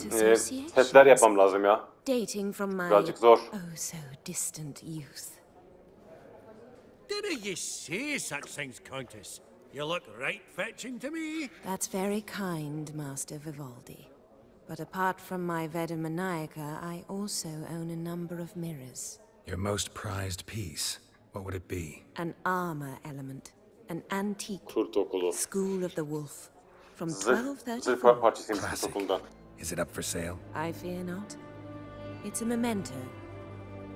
A: setler yapmam lazım ya. Birazcık zor.
I: Didn't you say such things, Countess? You look right fetching to me.
K: That's very kind, Master Vivaldi. But apart from my Vedamaniaca, I also own a number of mirrors.
C: Your most prized piece, what would it be?
K: An armor element. An antique
A: Kurt
K: School of the Wolf. From 1234.
C: Classic. Is it up for sale?
K: I fear not. It's a memento.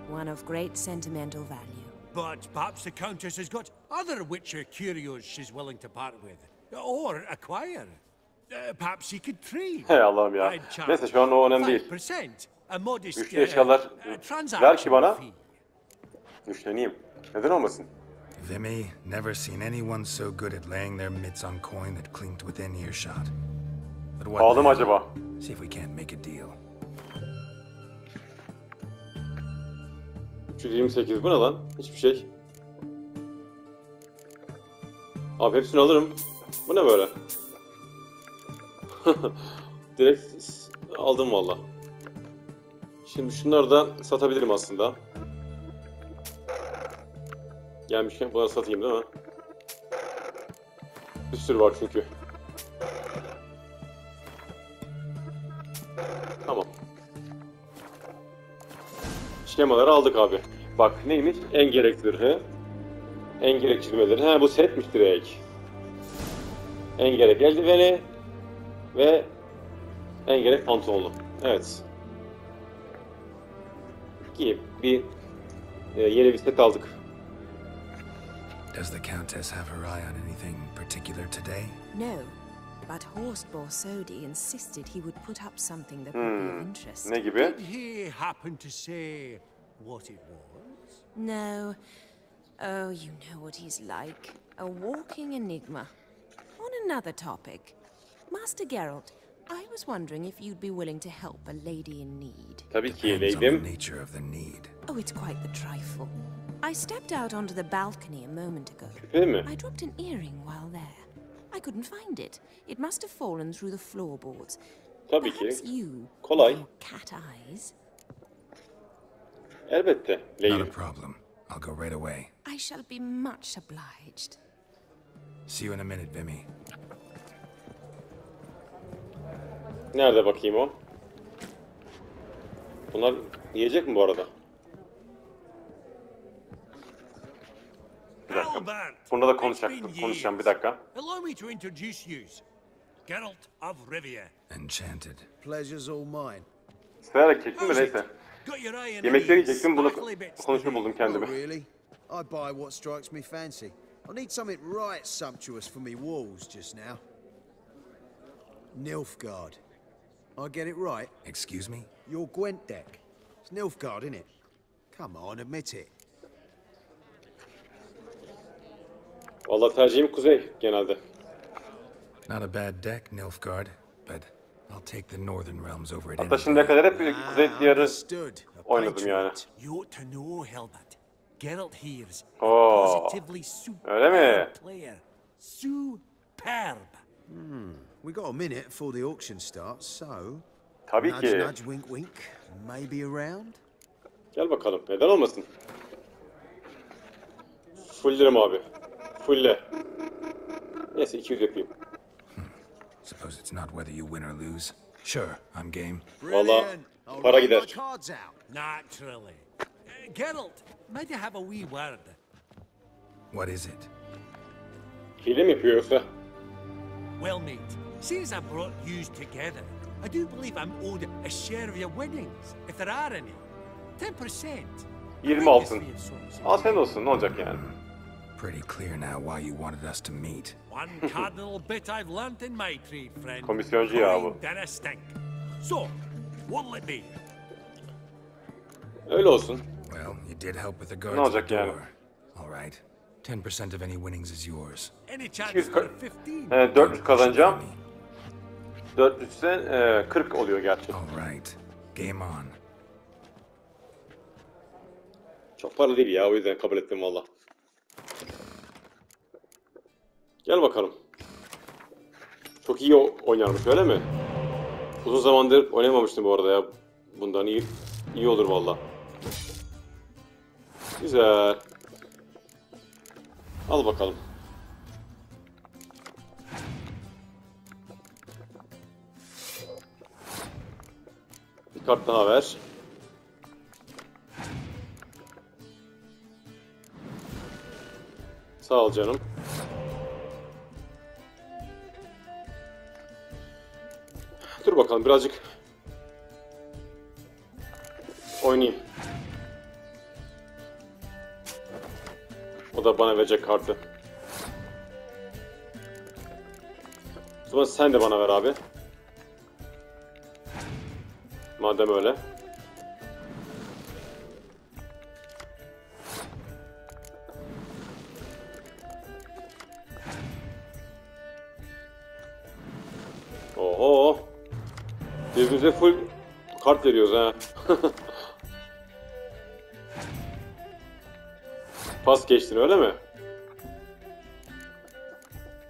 K: One of great sentimental value.
I: But perhaps the Countess has got other Witcher curios she's willing to part with. Or acquire. Perhaps he could trade.
A: Hey Allah'ım ya. Neyse şu an o önemli değil.
I: 5%, a modest
A: Güçlü eşyalar ver ki bana. Güçleneyim. Neden olmasın?
C: Vimy, never seen anyone so good at laying their mitts on coin that clinked within earshot. But what
A: Aldım acaba?
C: See if we can't make a deal.
A: 328 bu ne lan? Hiçbir şey. Abi hepsini alırım. Bu ne böyle? Direkt aldım valla. Şimdi şunları da satabilirim aslında. Gelmişken bunları satayım değil mi? Bir sürü var çünkü. Tamam. Şemaları aldık abi. Bak neymiş? En gereklidir he. En gerek çizmeleri. He bu setmiş direkt. En gerek eldiveni ve en gerek pantolonu. Evet. Giyip yeni bir set aldık.
C: Does the Countess have her eye on anything particular today?
K: No, but Horst Borsodi insisted he would put up something that would be of interest.
A: Ne gibi?
I: Did he happen to say what it was?
K: No. Oh, you know what he's like. A walking enigma. On another topic. Master Geralt, I was wondering if you'd be willing to help a lady in need.
A: Tabii ki
C: Depends on the
A: leydim.
C: nature of the need.
K: Oh, it's quite the trifle. I stepped out onto the balcony a moment ago.
A: Değil mi?
K: I dropped an earring while there. I couldn't find it. It must have fallen through the floorboards.
A: Tabii ki.
K: Perhaps you,
A: Kolay.
K: with your cat eyes.
A: Elbette
C: Not a
A: leydim.
C: problem. I'll go right away.
K: I shall be much obliged.
C: See you in a minute, Vimy.
A: Nerede bakayım o? Bunlar yiyecek mi bu arada? Bir dakika.
I: Albert,
A: Bunda da
I: it's been
A: konuşacağım bir
I: years.
A: dakika.
I: Allow me to introduce you. Geralt of Rivia.
C: Enchanted.
E: Pleasure's all mine.
A: Sırayarak çektim de neyse.
I: Got your eye on
A: Yemekleri
I: any
A: yiyecektim, bunu
I: sparkly bits
A: konuşur buldum
E: Not
A: kendimi.
E: really. I buy what strikes me fancy. I need something right sumptuous for me walls just now. Nilfgaard. I get it right?
C: Excuse me?
E: Your Gwent deck. It's Nilfgaard, innit? Come on, admit it.
A: Vallahi tercihim kuzey genelde.
C: Not a bad deck, Nilfgaard, but I'll take the Northern Realms over it.
A: Hatta şimdiye kadar hep kuzey diyarı
E: Understood. A
A: oynadım yani.
E: patriot.
I: You ought to know, Helmut. Geralt here's
A: Oo,
I: positively
A: öyle mi?
I: superb player. Superb.
E: We got a minute before the auction starts, so...
A: Tabii
E: Nudge
A: ki.
E: nudge, wink wink. Maybe around?
A: Gel bakalım. Neden olmasın? Fulllerim abi. Fulle. Neyse 200 yapayım.
C: Suppose it's not whether you win or lose. Sure, I'm game.
A: Valla para gider.
I: Naturally. Geralt, might you have a wee word?
C: What is it?
A: Hile mi yapıyor yoksa?
I: Well, mate, since I brought yous together, I do believe I'm owed a share of your winnings, if there are any. 10%.
A: 20 altın. Al sen olsun, ne olacak yani?
C: Pretty clear now why you wanted us to meet.
I: One cardinal bit I've learnt in my trade, friend.
A: Komisyoncu ya bu.
I: Coin stink. So, what'll it be?
A: Öyle olsun.
C: Well, you did help with the
A: Ne
C: guards at
A: olacak
C: the
A: yani?
C: door. All right. 10% of any winnings is yours.
I: Any chance
A: 200
I: for 15?
A: 400 kazanacağım. 400'den 40 oluyor gerçi.
C: All right. Game on.
A: Çok para değil ya, o yüzden kabul ettim valla. Gel bakalım. Çok iyi oynarmış, öyle mi? Uzun zamandır oynamamıştım bu arada ya. Bundan iyi olur valla. Güzel. Al bakalım. Bir kart daha ver. Sağ ol canım. Dur bakalım birazcık oynayayım. O da bana verecek kartı. O zaman sen de bana ver abi. Madem öyle. Oho. Birbirimize full kart veriyoruz ha. Pas geçtin öyle mi?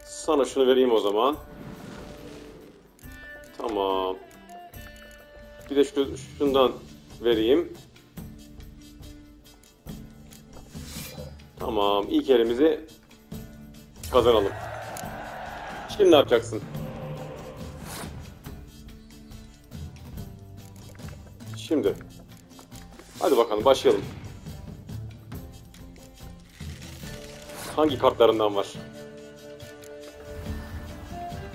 A: Sana şunu vereyim o zaman. Tamam. Bir de şundan vereyim. Tamam. İlk elimizi kazanalım. Şimdi ne yapacaksın? Şimdi. Hadi bakalım başlayalım. Hangi kartlarından var?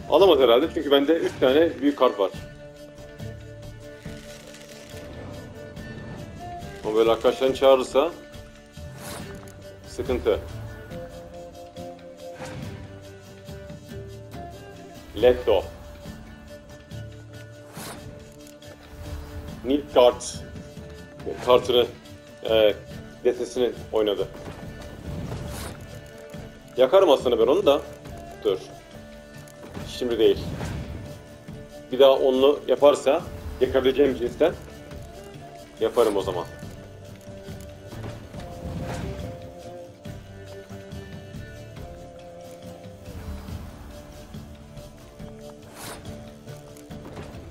A: Alamaz herhalde çünkü bende 3 tane büyük kart var. Ama böyle arkadaşlarını çağırırsa sıkıntı. Letto. Nilfgaard kartını destesini oynadı. Yakarım aslında ben onu da. Dur. Şimdi değil. Bir daha onlu yaparsa yakabileceğim cinsten yaparım o zaman.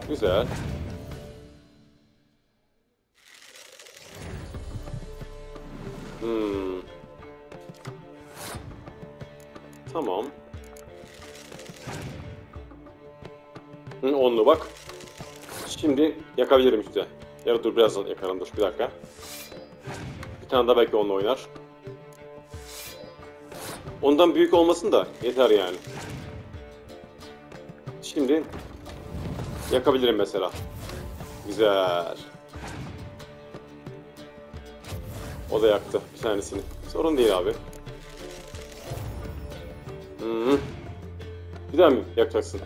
A: Güzel. Tamam. Onlu bak. Şimdi yakabilirim işte. Ya dur biraz yakarım, dur bir dakika. Bir tane daha belki onunla oynar. Ondan büyük olmasın da yeter yani. Şimdi yakabilirim mesela. Güzel. O da yaktı bir tanesini. Sorun değil abi. Bir daha mı yakacaksın?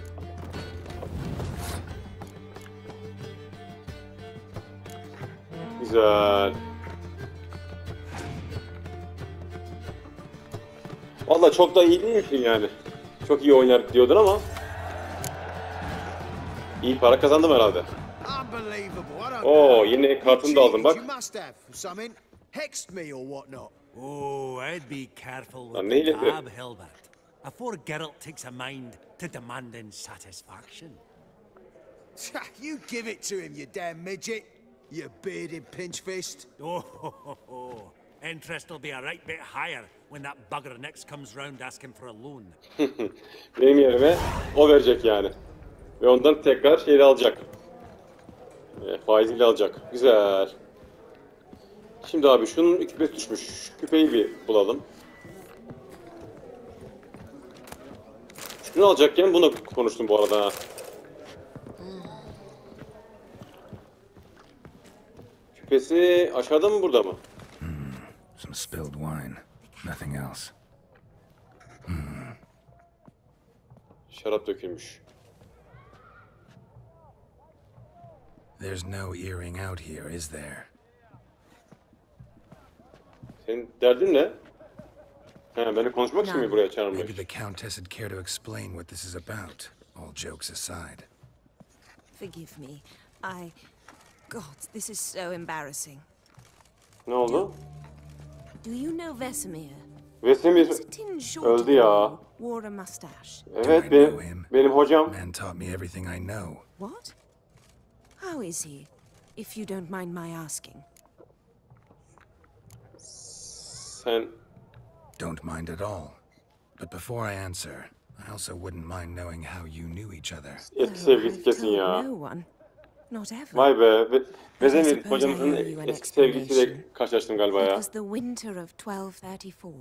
A: Güzel. Vallahi çok da iyi değilsin yani. Çok iyi oynar diyordun ama iyi para kazandım herhalde. Oo, yine kartını da aldım bak.
I: Oh, I'd be careful
A: Lan
I: with
A: ne
I: the
A: hilesi?
I: gab, Hilbert. Afore Geralt takes a mind to demanding satisfaction.
E: You give it to him, you damn midget. You bearded pinch fist.
I: Oh. Interest will be a right bit higher when that bugger next comes round asking for a loan.
A: Benim yerime o verecek yani. Ve ondan tekrar şeyi alacak. Faiziyle alacak. Güzel. Şimdi abi şunun küpesi düşmüş. Şu küpeyi bir bulalım. Şunu alacakken bunu konuştum bu arada. Küpesi aşağıda mı burada mı?
C: Some spilled wine. Nothing else.
A: Şarap dökülmüş.
C: There's no earring out here, is there?
A: Senin derdin ne? He, beni konuşmak için mi buraya çağırmış?
C: Maybe the Countess would care to explain what this is about, all jokes aside.
K: Forgive me. God, this is so embarrassing.
A: Ne oldu?
K: Do you know Vesemir?
A: Vesemir öldü ya.
K: Wore a mustache.
A: Evet, benim hocam.
C: Man taught me everything I know.
K: What? How is he, if you don't mind my asking?
A: Sen...
C: Don't mind at all. But before I answer, I also wouldn't mind knowing how you knew each other.
A: Eski sevgilisi kesin ya.
K: No one. Not ever.
A: Vay be. Vesemir hocamızın eski sevgilisiyle karşılaştım galiba ya.
K: It was the winter of 1234.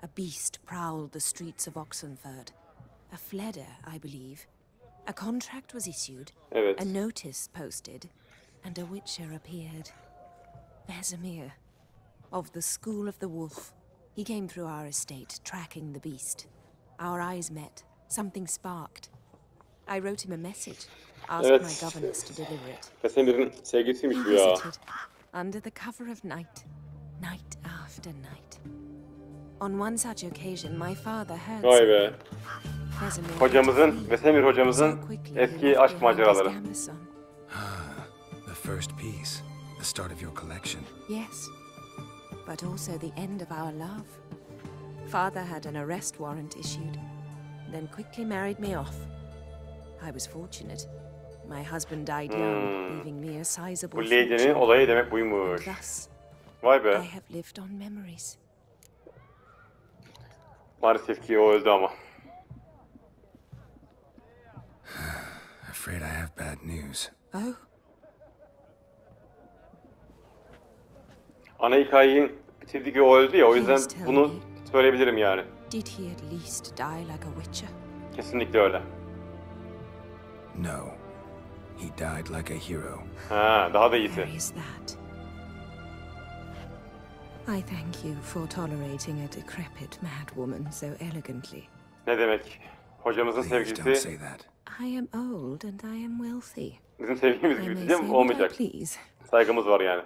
K: A beast prowled the streets of Oxenford. A fledder, I believe. A contract was issued,
A: evet.
K: A notice posted, and a witcher appeared. Vesemir, of the School of the Wolf. He came through our estate, tracking the beast. Our eyes met. Something sparked. I wrote him a message, asked my governess to deliver it.
A: Vesemir'in sevgilisiymiş bu
K: He
A: ya.
K: visited, under the cover of night, night after night. On one such occasion, my father heard.
A: Vay be. Hocamızın, Vesemir hocamızın eski aşk maceraları.
C: The first piece, the start of your collection.
K: Yes, but also the end of our love. Father had an arrest warrant issued, then quickly married me off. I was fortunate. My husband died young, leaving me a sizable
A: Bu Lady'nin olayı demek buymuş. Vay be.
K: I have lived on memories.
A: Maalesef ki o öldü ama.
C: Afraid I have bad news.
K: Oh.
A: Ana hikayenin bitirdiği o öldü ya, o yüzden bunu söyleyebilirim yani.
K: Did he at least die like a witcher?
A: Kesinlikle öyle.
C: No. He died like a hero.
A: Ha, daha da iyisi.
K: Where is that? I thank you for tolerating a decrepit mad woman so elegantly.
A: Ne demek? Hocamızın sevgilisi.
K: I am old and I am wealthy.
A: Bizim sevgimiz gibi diyeceğim, olmayacak. Saygımız var yani.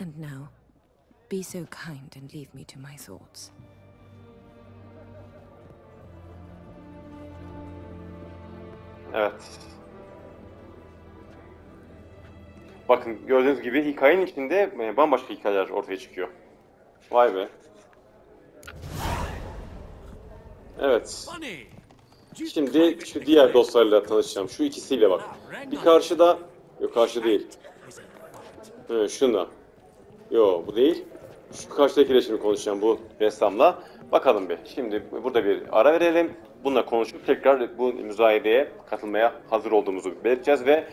K: And now, be so kind and leave me to my thoughts.
A: Evet. Bakın gördüğünüz gibi hikayenin içinde bambaşka hikayeler ortaya çıkıyor. Vay be. Evet. Şimdi şu diğer dostlarla tanışacağım. Şu ikisiyle bak. Bir karşıda... Yok, karşı değil. Şunla. Yok, bu değil. Şu karşıdakiyle şimdi konuşacağım, bu ressamla. Bakalım bir. Şimdi burada bir ara verelim. Bununla konuşup tekrar bu müzayedeye katılmaya hazır olduğumuzu belirteceğiz ve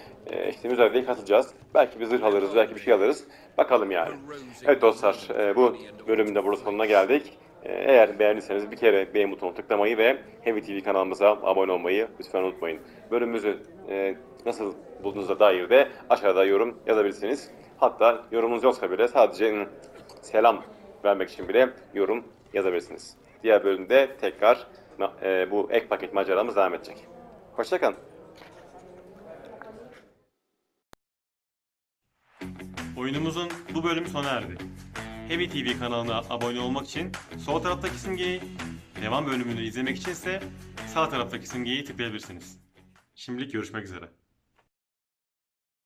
A: işte müzayedeye katılacağız. Belki bir zırh alırız, belki bir şey alırız. Bakalım yani. Evet dostlar, bu bölümün de burada sonuna geldik. Eğer beğendiyseniz bir kere beğen butonuna tıklamayı ve Heavy TV kanalımıza abone olmayı lütfen unutmayın. Bölümümüzü nasıl bulduğunuza dair de aşağıda yorum yazabilirsiniz. Hatta yorumunuz yoksa bile sadece selam vermek için bile yorum yazabilirsiniz. Diğer bölümde tekrar bu ek paket maceramız devam edecek. Hoşça kalın.
L: Oyunumuzun bu bölümü sona erdi. Heavy TV kanalına abone olmak için sol taraftaki simgeyi, devam bölümünü izlemek için ise sağ taraftaki simgeyi tıklayabilirsiniz. Şimdilik görüşmek üzere.